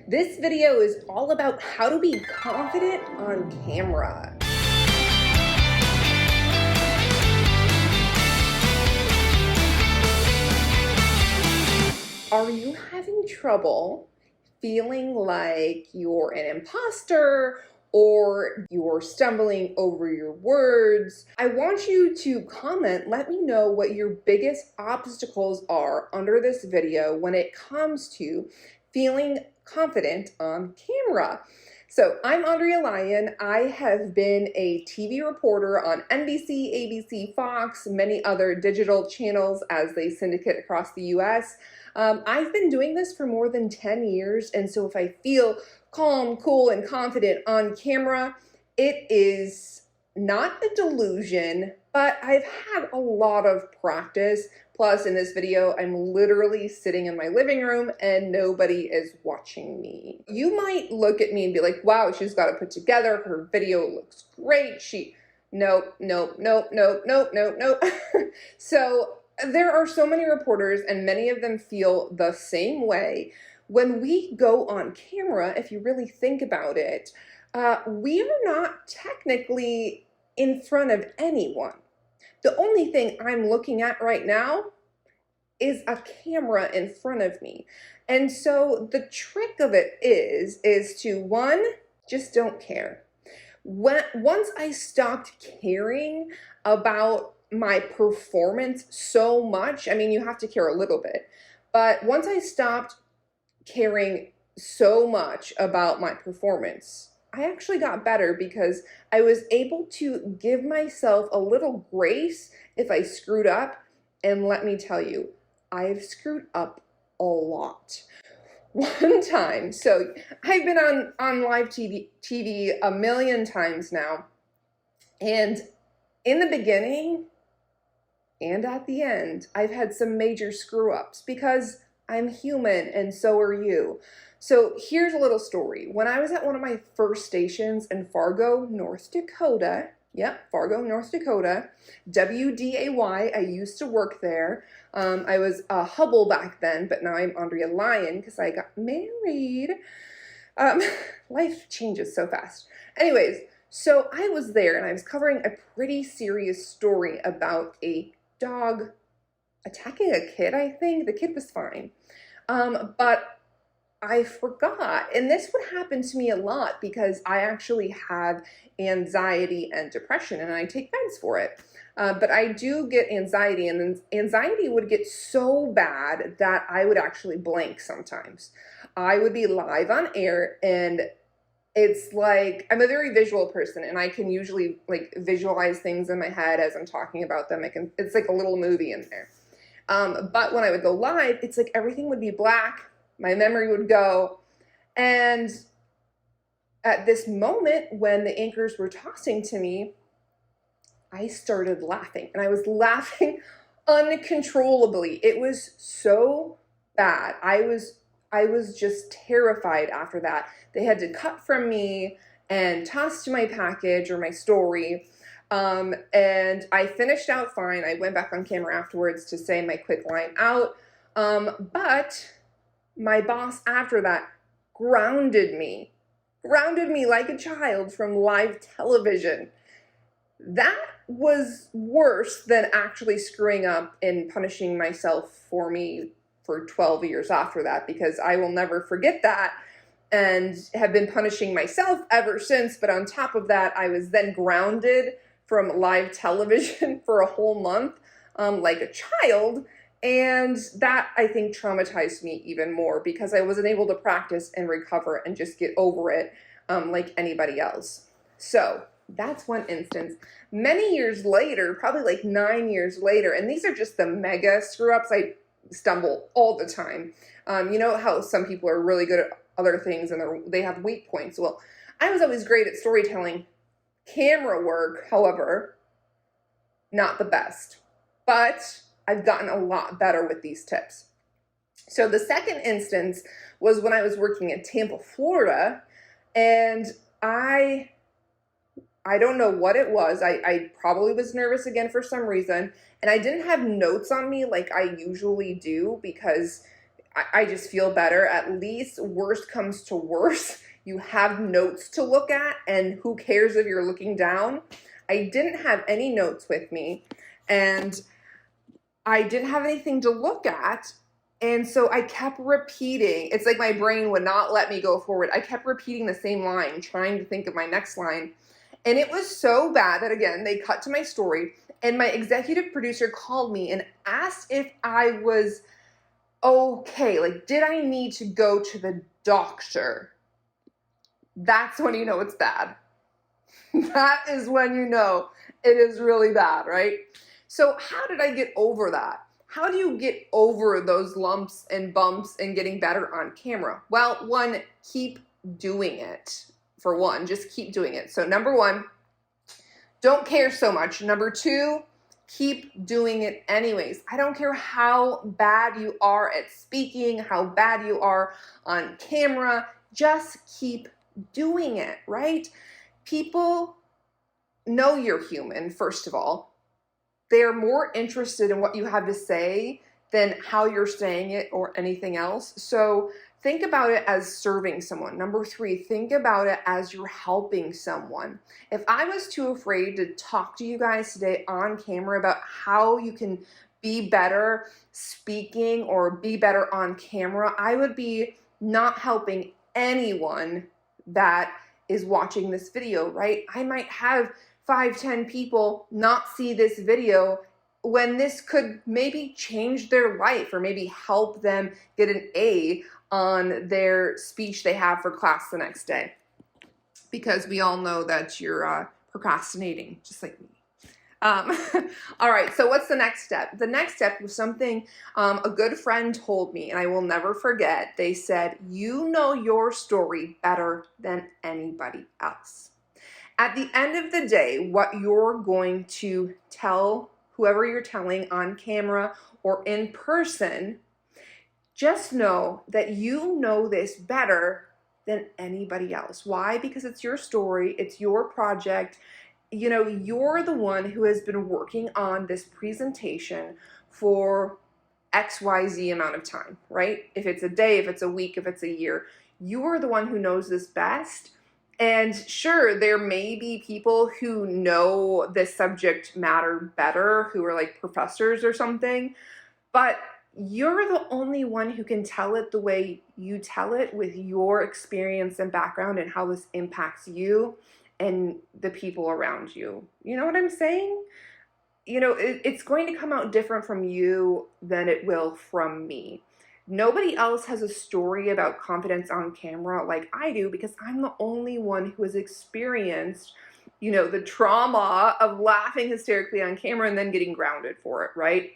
This video is all about how to be confident on camera. Are you having trouble feeling like you're an imposter or you're stumbling over your words? I want you to comment, let me know what your biggest obstacles are under this video when it comes to feeling confident on camera. So I'm Andrea Lyon. I have been a TV reporter on NBC, ABC, Fox, many other digital channels as they syndicate across the US. I've been doing this for more than 10 years, and so if I feel calm, cool, and confident on camera, it is not a delusion, but I've had a lot of practice. Plus, in this video, I'm literally sitting in my living room and nobody is watching me. You might look at me and be like, wow, she's got it put together. Her video looks great. Nope. So there are so many reporters and many of them feel the same way. When we go on camera, if you really think about it, we are not technically in front of anyone. The only thing I'm looking at right now is a camera in front of me. And so the trick of it is to, one, just don't care. Once I stopped caring about my performance so much, I mean, you have to care a little bit, but once I stopped caring so much about my performance, I actually got better because I was able to give myself a little grace if I screwed up. And let me tell you, I've screwed up a lot. One time, so I've been on live TV a million times now. And in the beginning and at the end, I've had some major screw ups because I'm human and so are you. So here's a little story. When I was at one of my first stations in Fargo, North Dakota, Fargo, North Dakota, WDAY, I used to work there. I was a Hubble back then, but now I'm Andrea Lyon because I got married. Life changes so fast. Anyways, so I was there and I was covering a pretty serious story about a dog attacking a kid, I think. The kid was fine. But I forgot, and this would happen to me a lot because I actually have anxiety and depression, and I take meds for it. But I do get anxiety, and then anxiety would get so bad that I would actually blank sometimes. I would be live on air, and it's like, I'm a very visual person, and I can usually like visualize things in my head as I'm talking about them. It's like a little movie in there. But when I would go live, it's like everything would be black. My memory would go. And at this moment when the anchors were tossing to me, I started laughing. And I was laughing uncontrollably. It was so bad. I was just terrified after that. They had to cut from me and toss to my package or my story. And I finished out fine. I went back on camera afterwards to say my quick line out. But my boss after that grounded me like a child from live television. That was worse than actually screwing up and punishing myself for 12 years after that, because I will never forget that and have been punishing myself ever since. But on top of that, I was then grounded from live television for a whole month, like a child. And that, I think, traumatized me even more because I wasn't able to practice and recover and just get over it like anybody else. So that's one instance. Many years later, probably like 9 years later, and these are just the mega screw-ups. I stumble all the time. You know how some people are really good at other things and they have weak points. Well, I was always great at storytelling. Camera work, however, not the best. But I've gotten a lot better with these tips. So the second instance was when I was working in Tampa, Florida, and I don't know what it was. I probably was nervous again for some reason, and I didn't have notes on me like I usually do because I just feel better. At least worst comes to worst, you have notes to look at, and who cares if you're looking down? I didn't have any notes with me, and I didn't have anything to look at. And so I kept repeating. It's like my brain would not let me go forward. I kept repeating the same line, trying to think of my next line. And it was so bad that, again, they cut to my story, and my executive producer called me and asked if I was okay. Like, did I need to go to the doctor? That's when you know it's bad. That is when you know it is really bad, right? So how did I get over that? How do you get over those lumps and bumps and getting better on camera? Well, one, keep doing it. For one, just keep doing it. So number one, don't care so much. Number two, keep doing it anyways. I don't care how bad you are at speaking, how bad you are on camera, just keep doing it, right? People know you're human, first of all. They're more interested in what you have to say than how you're saying it or anything else. So think about it as serving someone. Number three, think about it as you're helping someone. If I was too afraid to talk to you guys today on camera about how you can be better speaking or be better on camera, I would be not helping anyone that is watching this video, right? I might have 5-10 people not see this video when this could maybe change their life or maybe help them get an A on their speech they have for class the next day. Because we all know that you're procrastinating, just like me. All right, so what's the next step? The next step was something a good friend told me, and I will never forget. They said, you know your story better than anybody else. At the end of the day, what you're going to tell whoever you're telling on camera or in person, just know that you know this better than anybody else. Why? Because it's your story, it's your project. You know, you're the one who has been working on this presentation for XYZ amount of time, right? If it's a day, if it's a week, if it's a year, you are the one who knows this best. And sure, there may be people who know this subject matter better, who are like professors or something, but you're the only one who can tell it the way you tell it with your experience and background and how this impacts you and the people around you. You know what I'm saying? You know, it's going to come out different from you than it will from me. Nobody else has a story about confidence on camera like I do, because I'm the only one who has experienced, you know, the trauma of laughing hysterically on camera and then getting grounded for it, right?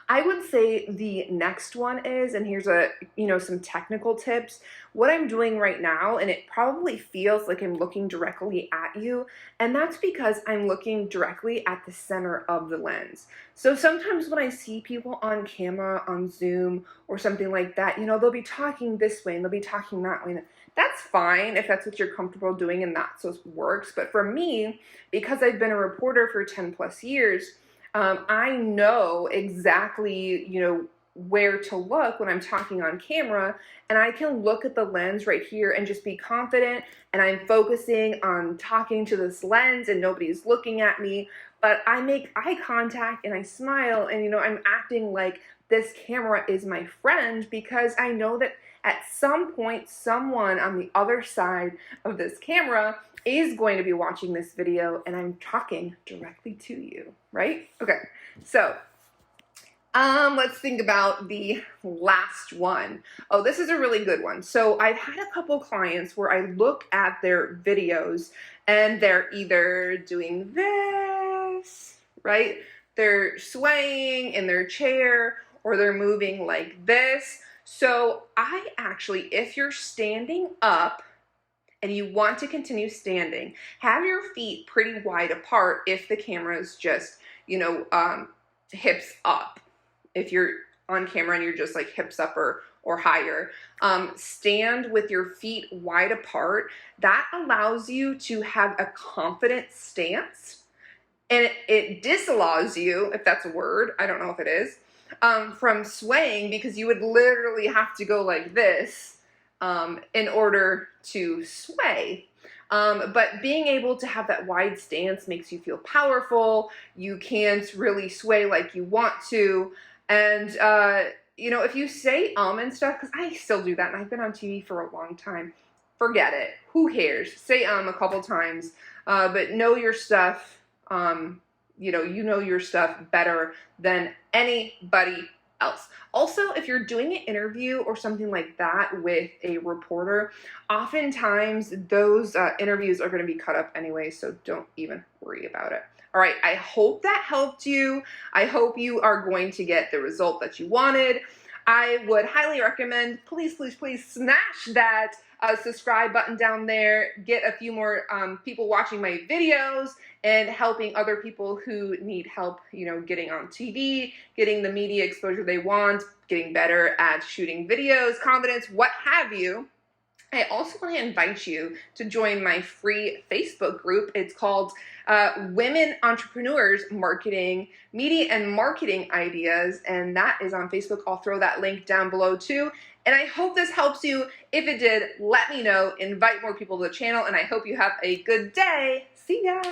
I would say the next one is, and here's some technical tips. What I'm doing right now, and it probably feels like I'm looking directly at you, and that's because I'm looking directly at the center of the lens. So sometimes when I see people on camera, on Zoom, or something like that, you know, they'll be talking this way and they'll be talking that way. And that's fine if that's what you're comfortable doing and that's what works. But for me, because I've been a reporter for 10 plus years, I know exactly, you know, where to look when I'm talking on camera, and I can look at the lens right here and just be confident, and I'm focusing on talking to this lens and nobody's looking at me, but I make eye contact and I smile, and, you know, I'm acting like this camera is my friend, because I know that at some point someone on the other side of this camera is going to be watching this video and I'm talking directly to you, right? Okay, so let's think about the last one. Oh, this is a really good one. So I've had a couple clients where I look at their videos and they're either doing this, right? They're swaying in their chair, or they're moving like this. So I actually, if you're standing up and you want to continue standing, have your feet pretty wide apart if the camera is just, you know, hips up. If you're on camera and you're just like hips up or higher, stand with your feet wide apart. That allows you to have a confident stance, and it disallows you, if that's a word, I don't know if it is, from swaying, because you would literally have to go like this in order to sway. But being able to have that wide stance makes you feel powerful. You can't really sway like you want to. And, you know, if you say and stuff, because I still do that, and I've been on TV for a long time, forget it. Who cares? Say a couple times, but know your stuff. You know your stuff better than anybody else. Also, if you're doing an interview or something like that with a reporter, oftentimes those interviews are going to be cut up anyway, so don't even worry about it. All right, I hope that helped you. I hope you are going to get the result that you wanted. I would highly recommend, please smash that subscribe button down there. Get a few more people watching my videos and helping other people who need help, you know, getting on TV, getting the media exposure they want, getting better at shooting videos, confidence, what have you. I also want to invite you to join my free Facebook group. It's called Women Entrepreneurs Marketing, Media and Marketing Ideas, and that is on Facebook. I'll throw that link down below too. And I hope this helps you. If it did, let me know. Invite more people to the channel, and I hope you have a good day. See ya!